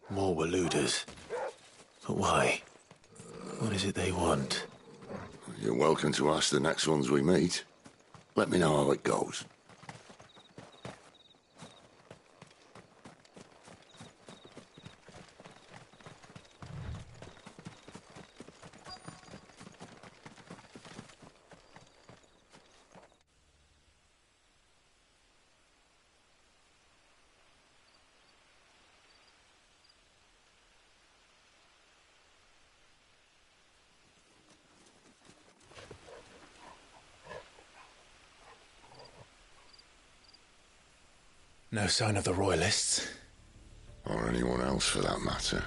More Waluders. But why? What is it they want? You're welcome to ask the next ones we meet. Let me know how it goes. No sign of the Royalists. Or anyone else for that matter.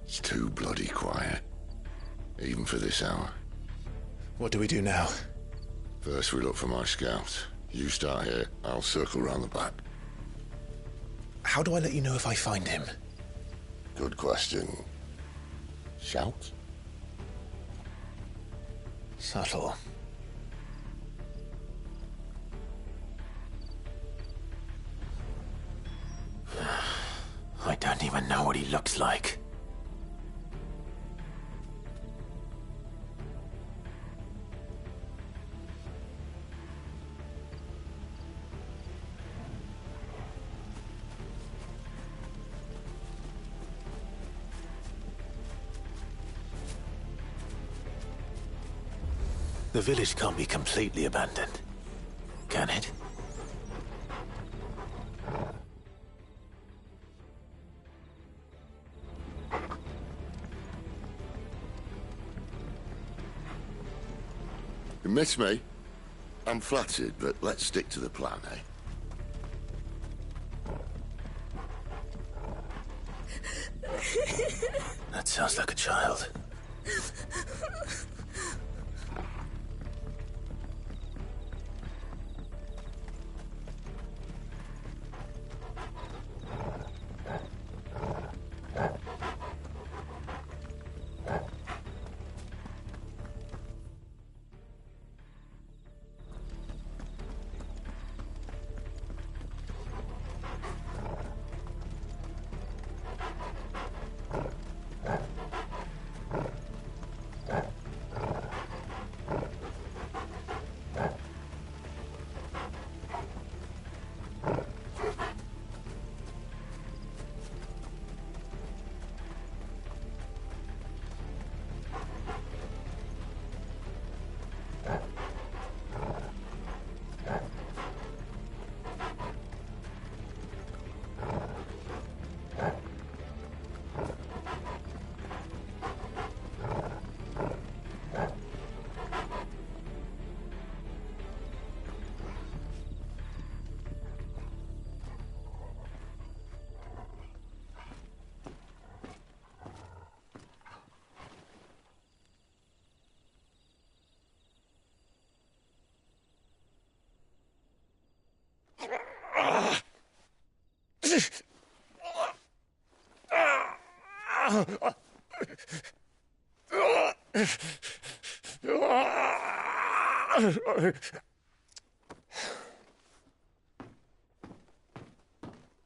It's too bloody quiet. Even for this hour. What do we do now? First we look for my scout. You start here, I'll circle round the back. How do I let you know if I find him? Good question. Shout? Subtle. I don't even know what he looks like. The village can't be completely abandoned, can it? You miss me? I'm flattered, but let's stick to the plan, eh? That sounds like a child.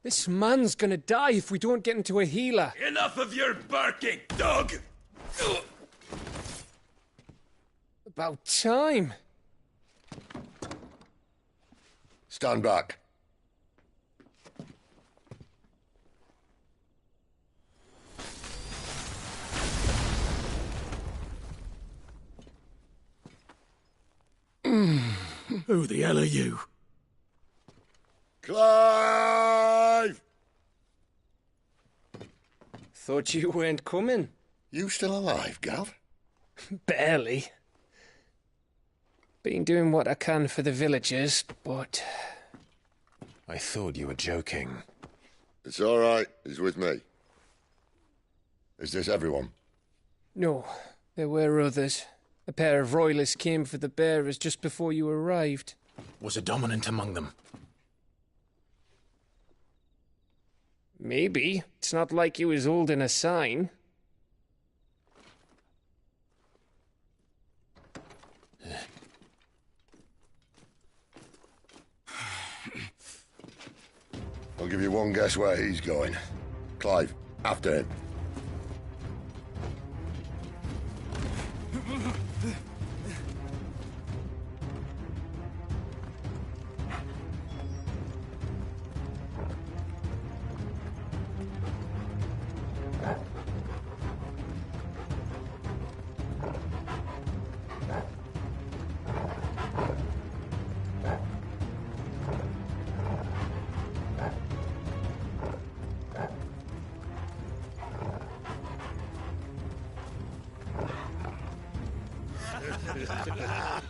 This man's gonna die if we don't get into a healer. Enough of your barking, dog! About time. Stand back. Who the hell are you? Clive! Thought you weren't coming. You still alive, Gav? Barely. Been doing what I can for the villagers, but... I thought you were joking. It's all right. He's with me. Is this everyone? No, there were others. A pair of royalists came for the bearers just before you arrived. Was a dominant among them? Maybe. It's not like he was holding a sign. I'll give you one guess where he's going. Clive, After him.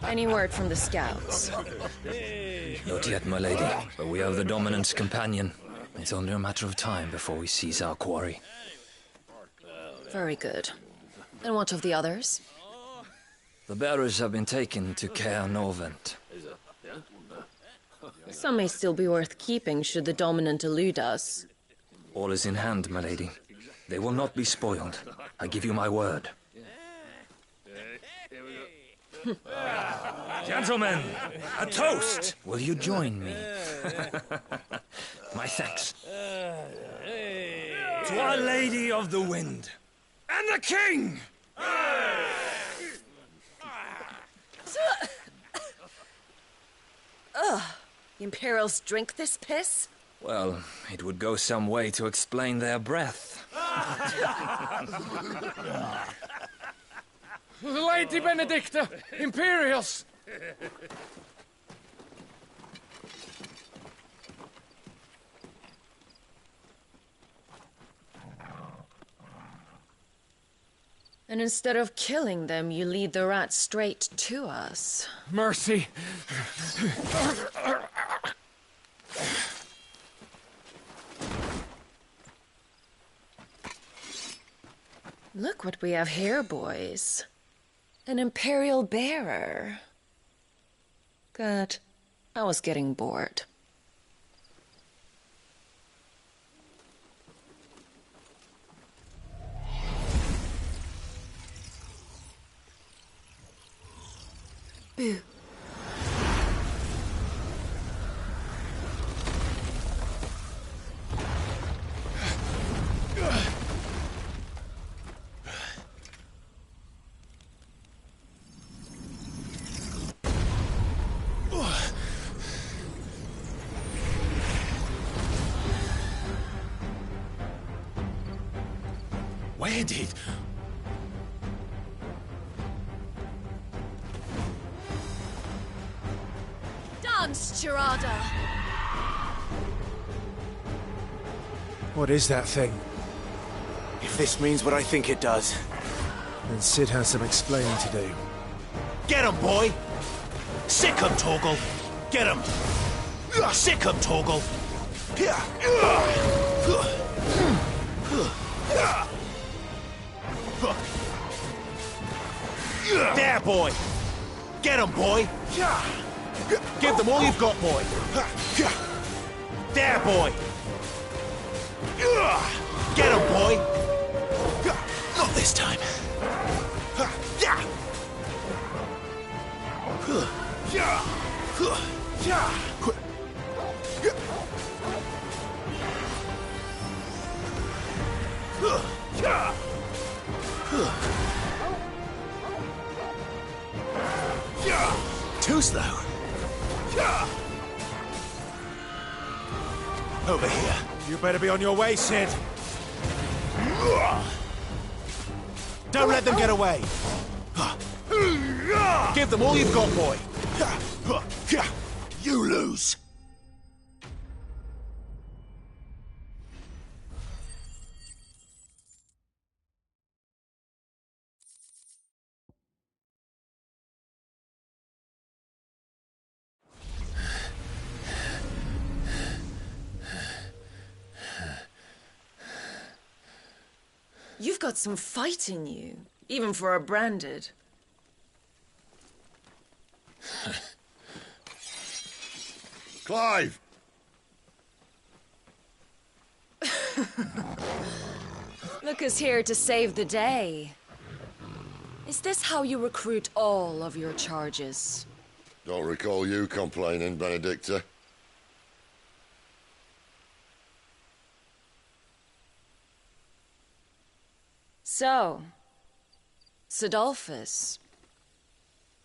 Any word from the scouts? Not yet, my lady, but we have the Dominant's companion. It's only a matter of time before we seize our quarry. Very good. And what of the others? The bearers have been taken to Caer Norvent. Some may still be worth keeping should the Dominant elude us. All is in hand, my lady. They will not be spoiled. I give you my word. Gentlemen, a toast! Will you join me? My thanks. To Our Lady of the Wind and the King! Ugh! The Imperials drink this piss? Well, it would go some way to explain their breath. Lady Benedicta! Imperials! And instead of killing them, you lead the rats straight to us. Mercy! Look what we have here, boys. An Imperial bearer. Good. I was getting bored. Boo. Where did... Dance, Gerarda! What is that thing? If this means what I think it does. Then Sid has some explaining to do. Get him, boy! Sick him, Torgal! Get him! Sick him, Torgal! There, boy! Get him, boy! Give them all you've got, boy! There, boy! Get him, boy! Not this time! Too slow. Over here. You better be on your way, Sid. Don't let them get away. Give them all you've got, boy. You lose. You've got some fight in you, even for a branded. Clive! Look who's here to save the day. Is this how you recruit all of your charges? Don't recall you complaining, Benedicta. So, Sidolphus,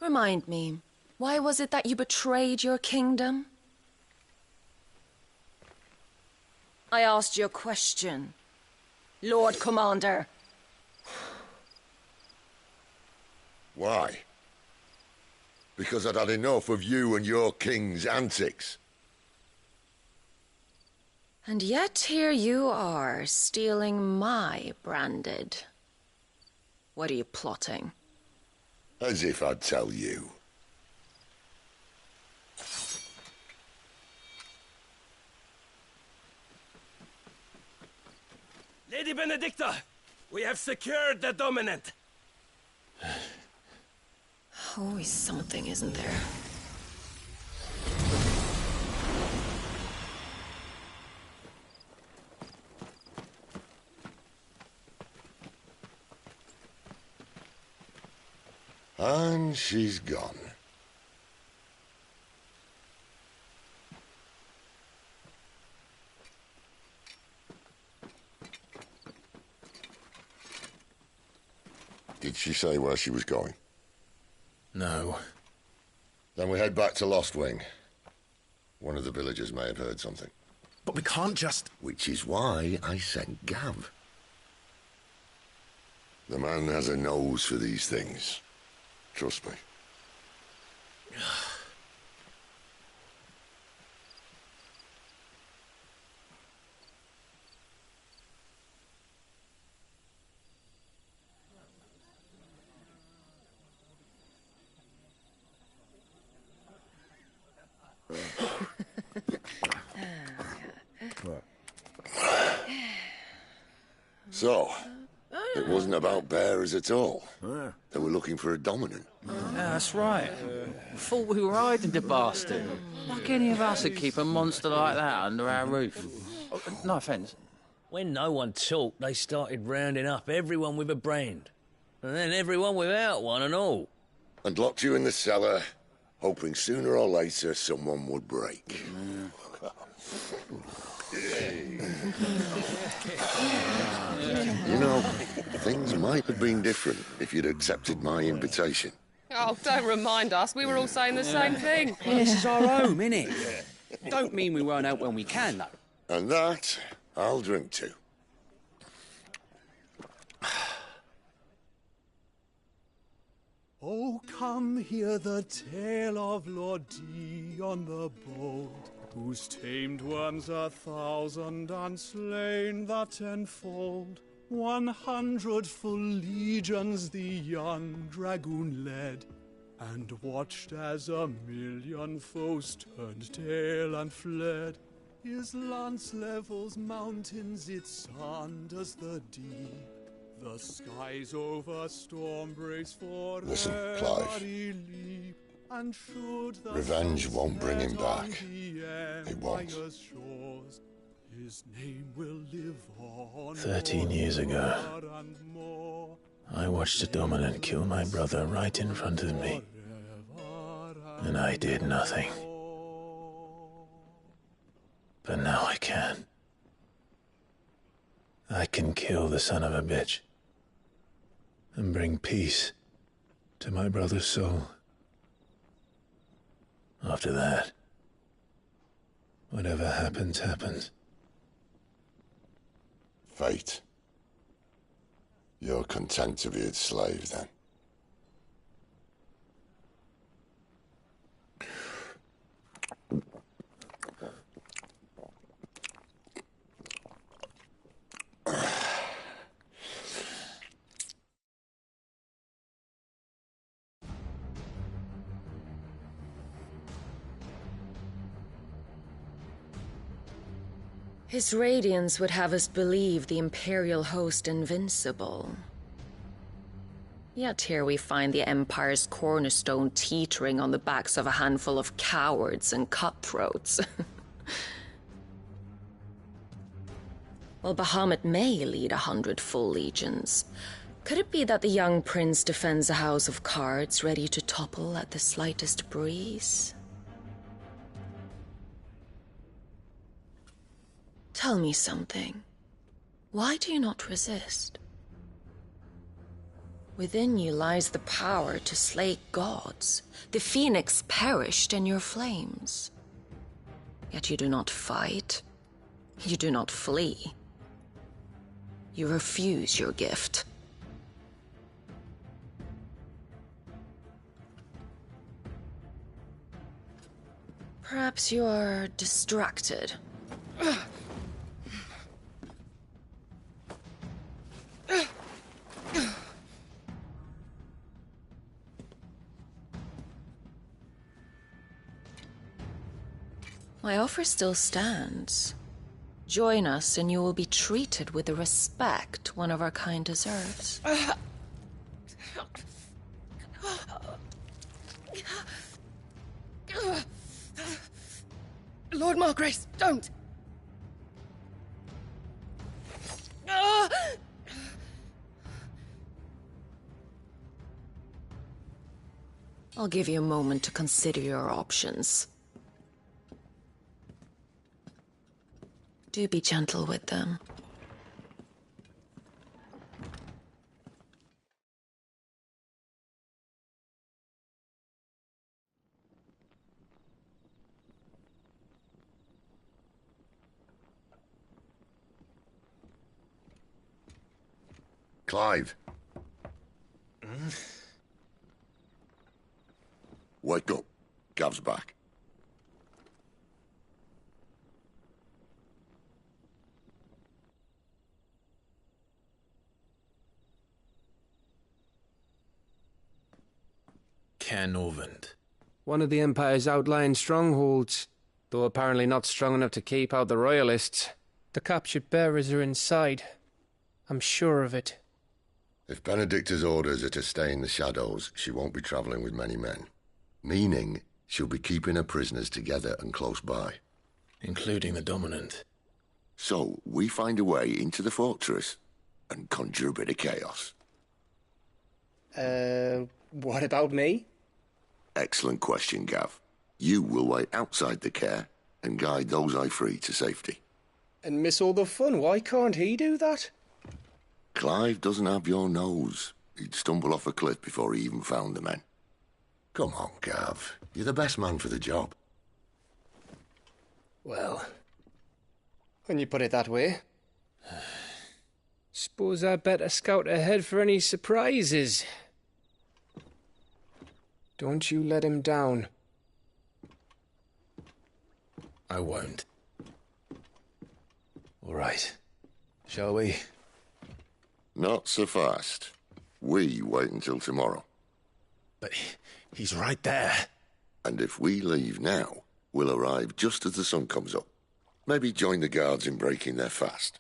remind me, why was it that you betrayed your kingdom? I asked you a question, Lord Commander. Why? Because I'd had enough of you and your king's antics. And yet here you are, stealing my branded. What are you plotting? As if I'd tell you. Lady Benedicta, we have secured the dominant. Always something, isn't there? And she's gone. Did she say where she was going? No. Then we head back to Lost Wing. One of the villagers may have heard something. But we can't just... Which is why I sent Gav. The man has a nose for these things. Trust me. So, it wasn't about bearers at all. They were looking for a dominant. Yeah, that's right. Thought we were hiding the bastard. Like any of us would keep a monster like that under our roof. Oh, no offence. When no one talked, they started rounding up everyone with a brand. And then everyone without one and all. And locked you in the cellar, hoping sooner or later someone would break. You know, things might have been different if you'd accepted my invitation. Oh, don't remind us. We were all saying the same thing. Well, this is our home, innit? Don't mean we won't help when we can, though. And that, I'll drink to. Oh, come hear the tale of Lord Dion the Bold, whose tamed worms 1,000 and slain the tenfold. 100 full legions the young dragoon led, and watched as 1,000,000 foes turned tail and fled. His lance levels mountains, it sanders the deep. The skies over storm brace for Listen, Clive. Revenge won't bring him back. It won't. His name will live on. 13 years ago, I watched a dominant kill my brother right in front of me, and I did nothing. But now I can. I can kill the son of a bitch and bring peace to my brother's soul. After that, whatever happens, happens. Fate. You're content to be its slave, then? His radiance would have us believe the Imperial host invincible. Yet here we find the Empire's cornerstone teetering on the backs of a handful of cowards and cutthroats. While Bahamut may lead 100 full legions, could it be that the young prince defends a house of cards ready to topple at the slightest breeze? Tell me something. Why do you not resist? Within you lies the power to slay gods. The phoenix perished in your flames. Yet you do not fight. You do not flee. You refuse your gift. Perhaps you are distracted. My offer still stands. Join us and you will be treated with the respect one of our kind deserves. Lord Margrace, don't! I'll give you a moment to consider your options. Do be gentle with them. Clive. Wake up. Gav's back. Caernarvon. One of the Empire's outlying strongholds, though apparently not strong enough to keep out the Royalists. The captured bearers are inside. I'm sure of it. If Benedicta's orders are to stay in the shadows, she won't be travelling with many men. Meaning, she'll be keeping her prisoners together and close by. Including the Dominant. So, we find a way into the fortress and conjure a bit of chaos. What about me? Excellent question, Gav. You will wait outside the care and guide those I free to safety. And miss all the fun. Why can't he do that? Clive doesn't have your nose. He'd stumble off a cliff before he even found the men. Come on, Gav. You're the best man for the job. Well, when you put it that way. Suppose I'd better scout ahead for any surprises. Don't you let him down. I won't. All right. Shall we? Not so fast. We wait until tomorrow. But he's right there. And if we leave now, we'll arrive just as the sun comes up. Maybe join the guards in breaking their fast.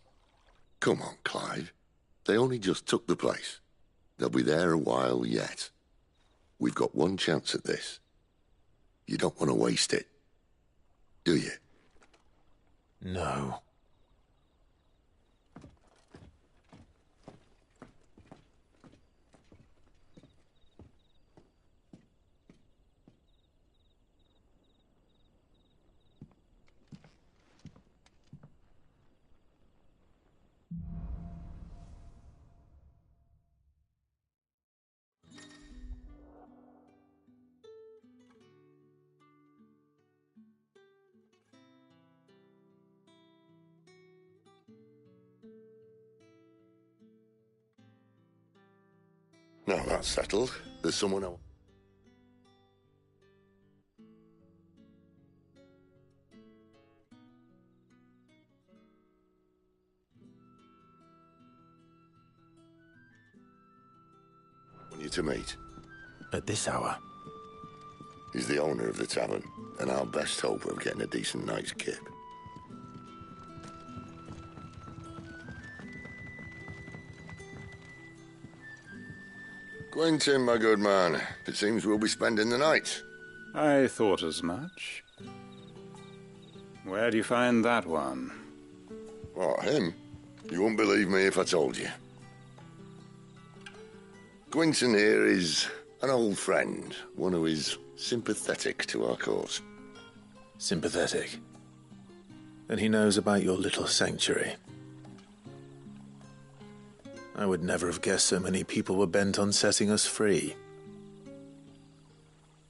Come on, Clive. They only just took the place. They'll be there a while yet. We've got one chance at this. You don't want to waste it, do you? No. Now that's settled. There's someone else. Want you to meet? At this hour? He's the owner of the tavern, and our best hope of getting a decent night's kip. Quentin, my good man. It seems we'll be spending the night. I thought as much. Where do you find that one? What, him? You wouldn't believe me if I told you. Quentin here is an old friend, one who is sympathetic to our cause. Sympathetic? Then he knows about your little sanctuary. I would never have guessed so many people were bent on setting us free.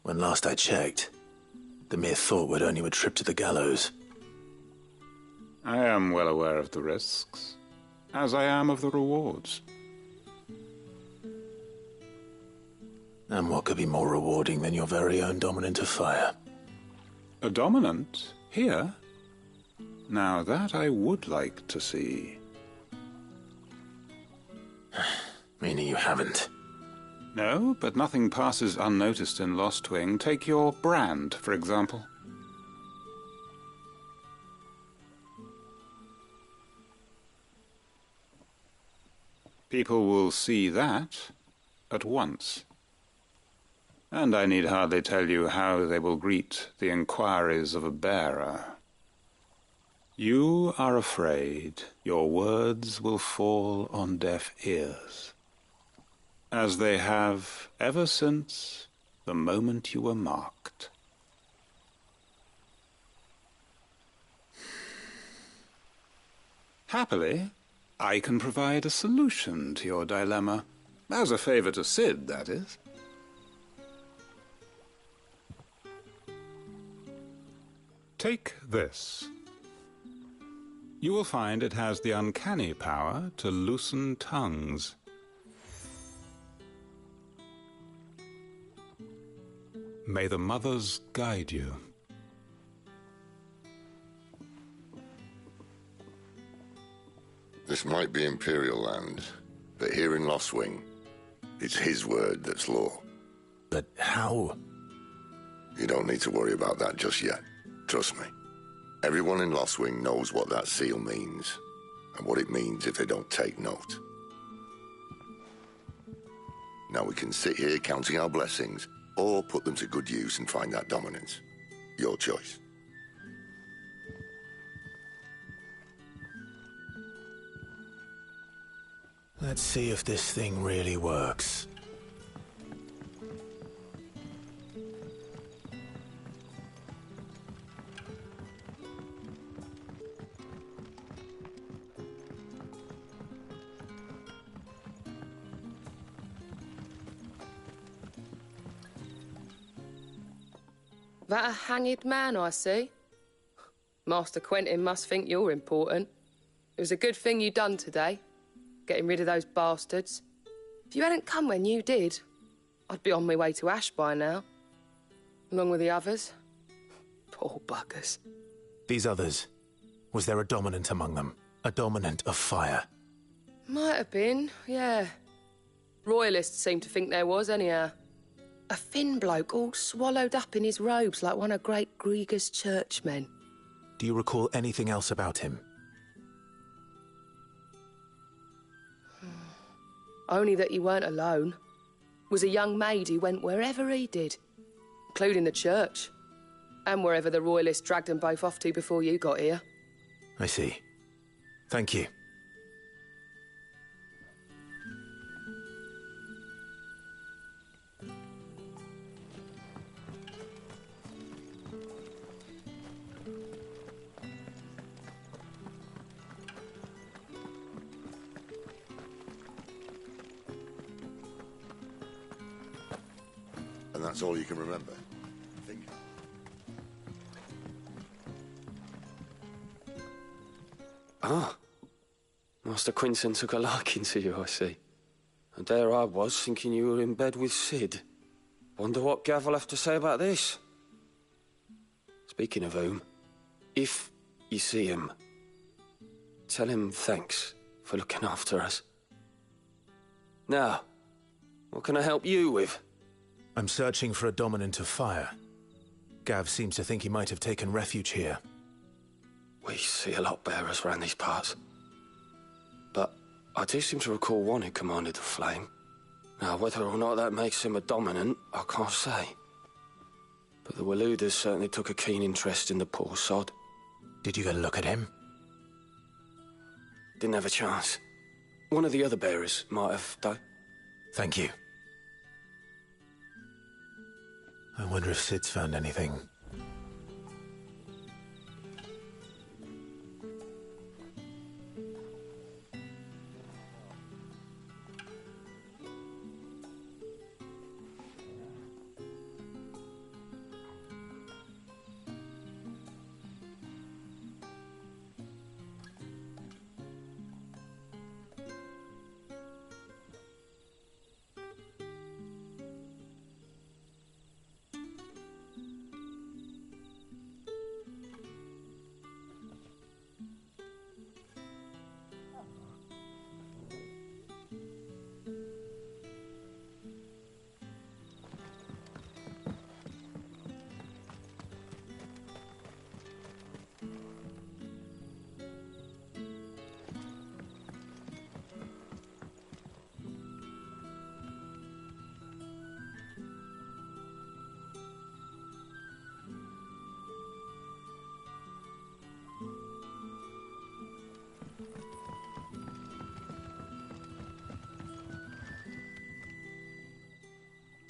When last I checked, the mere thought would earn you a trip to the gallows. I am well aware of the risks, as I am of the rewards. And what could be more rewarding than your very own dominant of fire? A dominant? Here? Now that I would like to see. Meaning you haven't? No, but nothing passes unnoticed in Lostwing. Take your brand, for example. People will see that at once. And I need hardly tell you how they will greet the inquiries of a bearer. You are afraid your words will fall on deaf ears, as they have ever since the moment you were marked. Happily, I can provide a solution to your dilemma. As a favor to Sid, that is. Take this. You will find it has the uncanny power to loosen tongues. May the mothers guide you. This might be Imperial land, but here in Lostwing, it's his word that's law. But how? You don't need to worry about that just yet. Trust me. Everyone in Lostwing knows what that seal means, and what it means if they don't take note. Now we can sit here counting our blessings, or put them to good use and find that dominance. Your choice. Let's see if this thing really works. That a hanged man, I see. Master Quentin must think you're important. It was a good thing you done today, getting rid of those bastards. If you hadn't come when you did, I'd be on my way to Ash by now, along with the others. Poor buggers. These others, was there a dominant among them? A dominant of fire? Might have been, yeah. Royalists seem to think there was, anyhow. A thin bloke all swallowed up in his robes like one of Great Grieger's churchmen. Do you recall anything else about him? Only that he weren't alone. Was a young maid who went wherever he did, including the church, and wherever the Royalists dragged them both off to before you got here. I see. Thank you. And that's all you can remember. Think. Ah. Master Quinton took a liking to you, I see. And there I was, thinking you were in bed with Sid. Wonder what Gav will have to say about this. Speaking of whom, if you see him, tell him thanks for looking after us. Now, what can I help you with? I'm searching for a dominant of fire. Gav seems to think he might have taken refuge here. We see a lot bearers round these parts. But I do seem to recall one who commanded the flame. Now, whether or not that makes him a dominant, I can't say. But the Waluders certainly took a keen interest in the poor sod. Did you get a look at him? Didn't have a chance. One of the other bearers might have, though. Thank you. I wonder if Sid's found anything.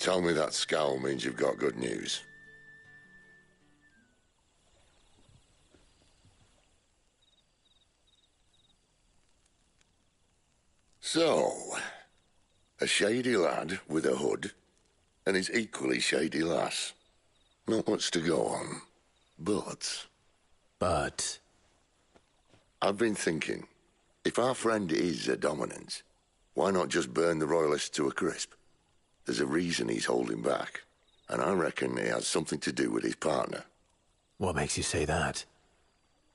Tell me that scowl means you've got good news. So, a shady lad with a hood, and his equally shady lass. Not much to go on, but... But? I've been thinking, if our friend is a dominant, why not just burn the Royalists to a crisp? There's a reason he's holding back, and I reckon it has something to do with his partner. What makes you say that?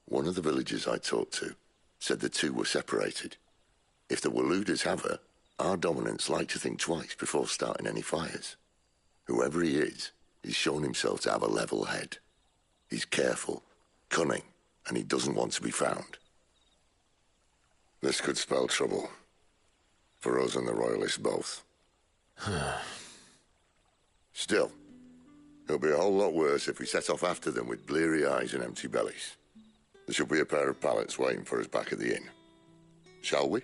One of the villagers I talked to said the two were separated. If the Waluders have her, our dominants like to think twice before starting any fires. Whoever he is, he's shown himself to have a level head. He's careful, cunning, and he doesn't want to be found. This could spell trouble. For us and the Royalists both. Still, it'll be a whole lot worse if we set off after them with bleary eyes and empty bellies. There should be a pair of pallets waiting for us back at the inn. Shall we?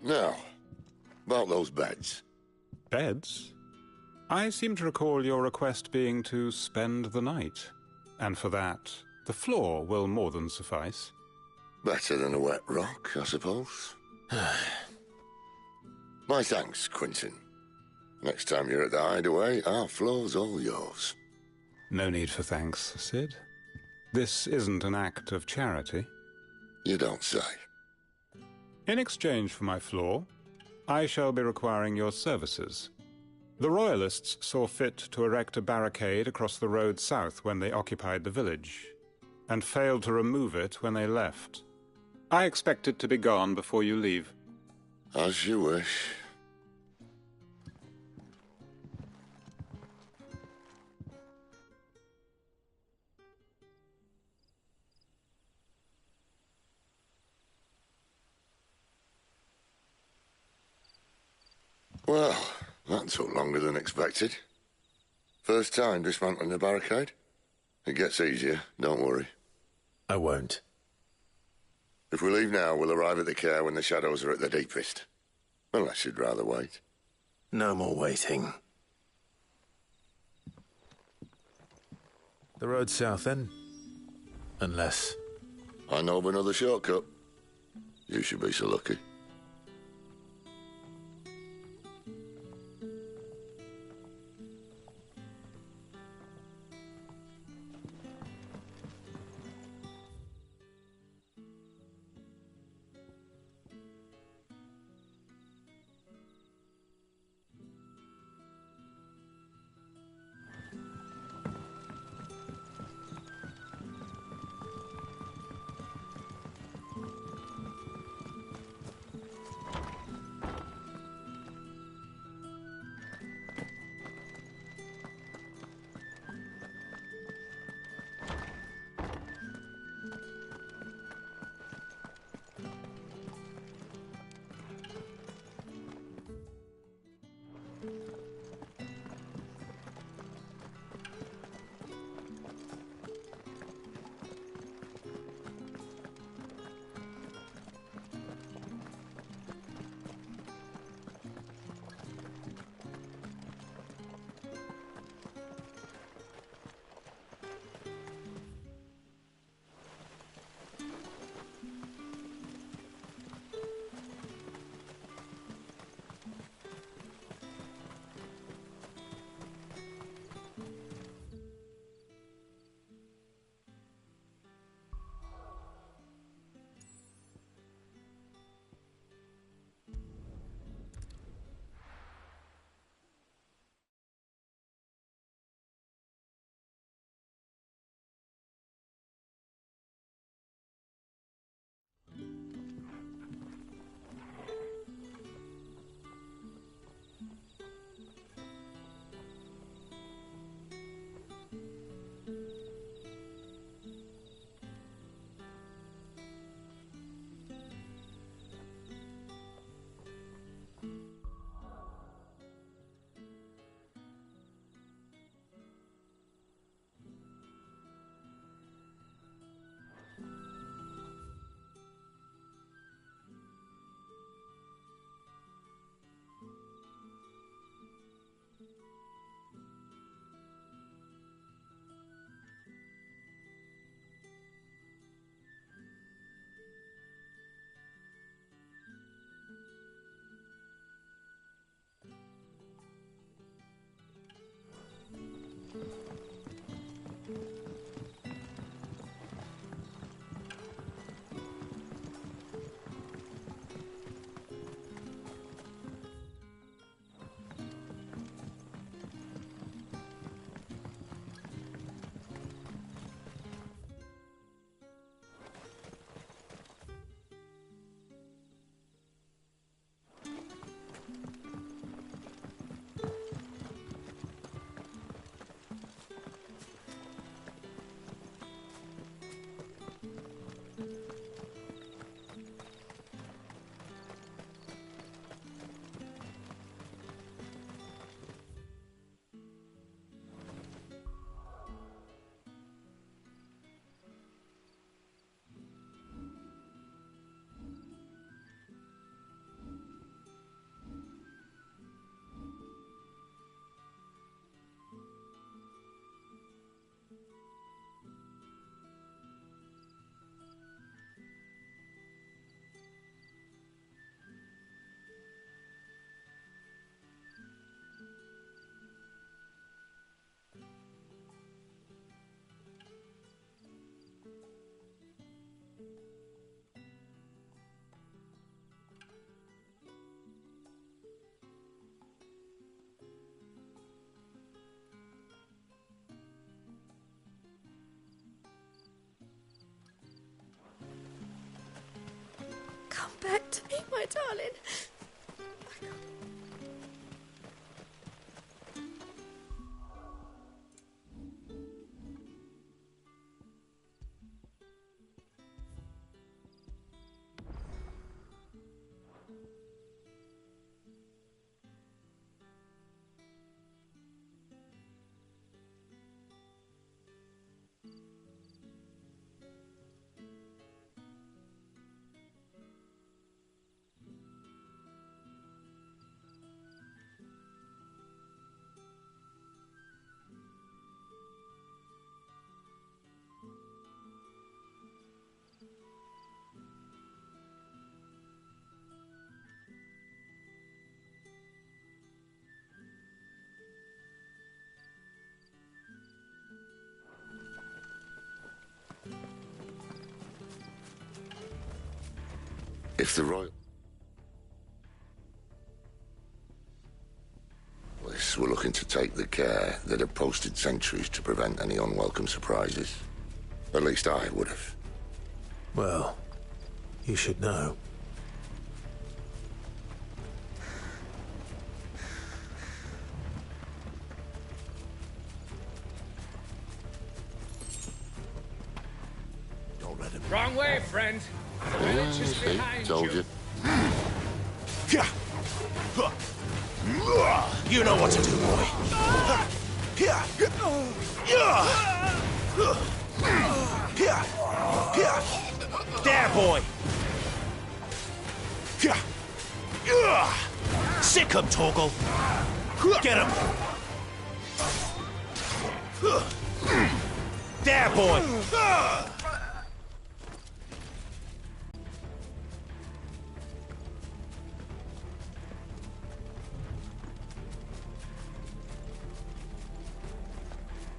Now, about those beds. Beds? I seem to recall your request being to spend the night. And for that, the floor will more than suffice. Better than a wet rock, I suppose. My thanks, Quentin. Next time you're at the hideaway, our floor's all yours. No need for thanks, Sid. This isn't an act of charity. You don't say. In exchange for my floor, I shall be requiring your services. The Royalists saw fit to erect a barricade across the road south when they occupied the village, and failed to remove it when they left. I expect it to be gone before you leave. As you wish. Well, that took longer than expected. First time dismantling a barricade? It gets easier, don't worry. I won't. If we leave now, we'll arrive at the care when the shadows are at their deepest. Unless you'd rather wait. No more waiting. The road south, then? Unless... I know of another shortcut. You should be so lucky. back to me, my darling. If the royalists were looking to take the care, they'd have posted sentries to prevent any unwelcome surprises. At least I would have. Well, you should know. Don't let him. Wrong way, friend. The village is See, behind told you. You know what to do, boy. There, boy. Sick him, Torgal. Get him. There, boy.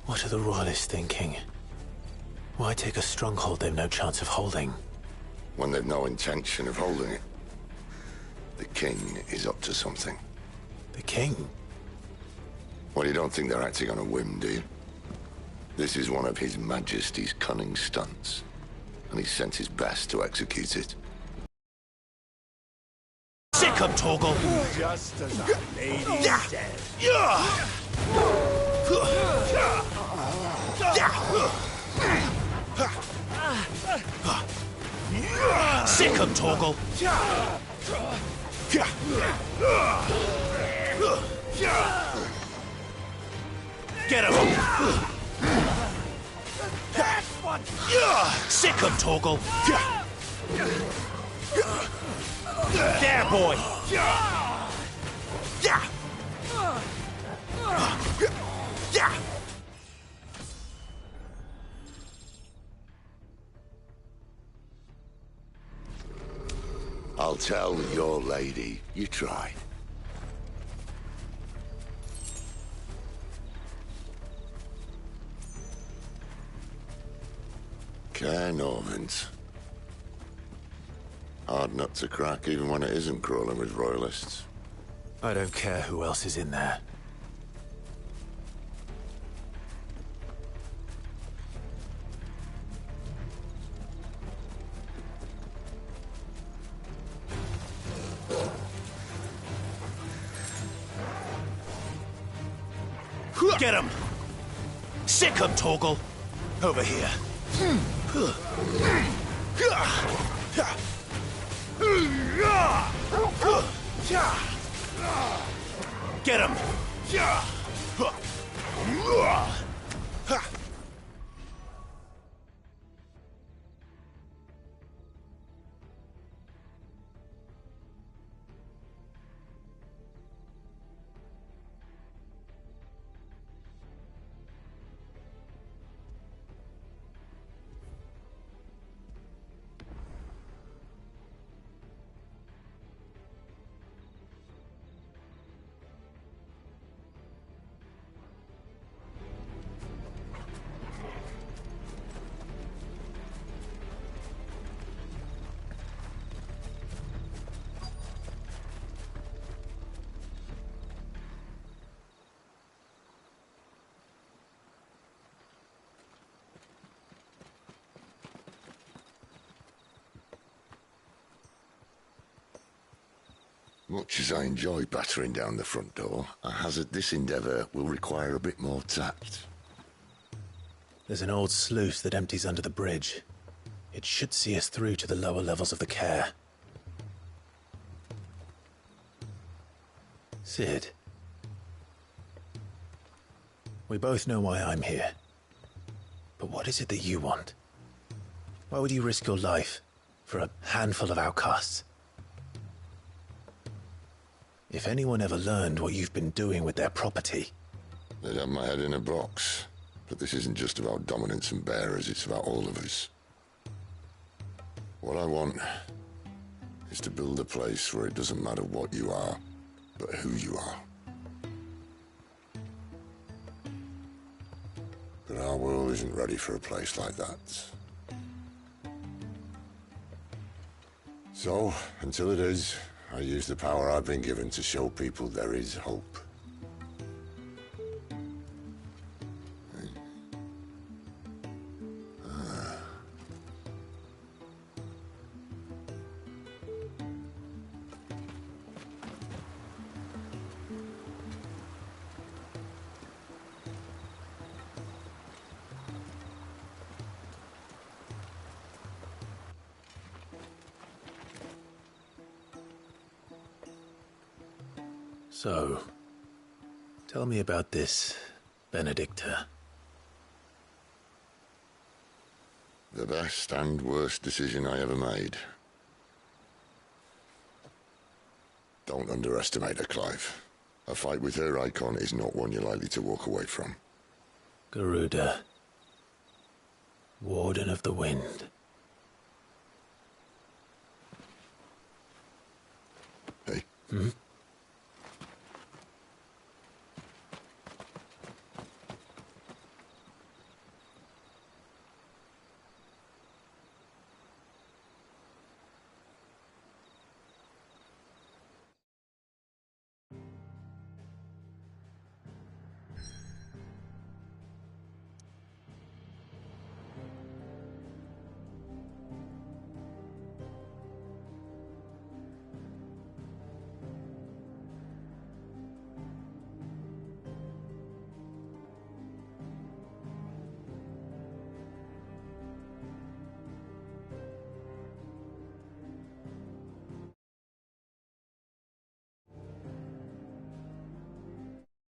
What are the royalists thinking? Why take a stronghold they've no chance of holding? When they've no intention of holding it. The king is up to something. The king? Well, you don't think they're acting on a whim, do you? This is one of His Majesty's cunning stunts, and he's sent his best to execute it. Sick him, Torgal. Just as our lady said. Sick him, Torgal. Get him. Sick him, Torgal. There, boy. I'll tell your lady you tried. Caernarvon's. Hard nut to crack even when it isn't crawling with royalists. I don't care who else is in there. Get him! Sick him, Torgal! Over here. Get him! Much as I enjoy battering down the front door, I hazard this endeavour will require a bit more tact. There's an old sluice that empties under the bridge. It should see us through to the lower levels of the care. Sid. We both know why I'm here. But what is it that you want? Why would you risk your life for a handful of outcasts? If anyone ever learned what you've been doing with their property... They'd have my head in a box. But this isn't just about dominance and bearers, it's about all of us. What I want is to build a place where it doesn't matter what you are, but who you are. But our world isn't ready for a place like that. So, until it is, I use the power I've been given to show people there is hope. So, tell me about this Benedicta. The best and worst decision I ever made. Don't underestimate her, Clive. A fight with her icon is not one you're likely to walk away from. Garuda. Warden of the Wind. Hey. Hmm?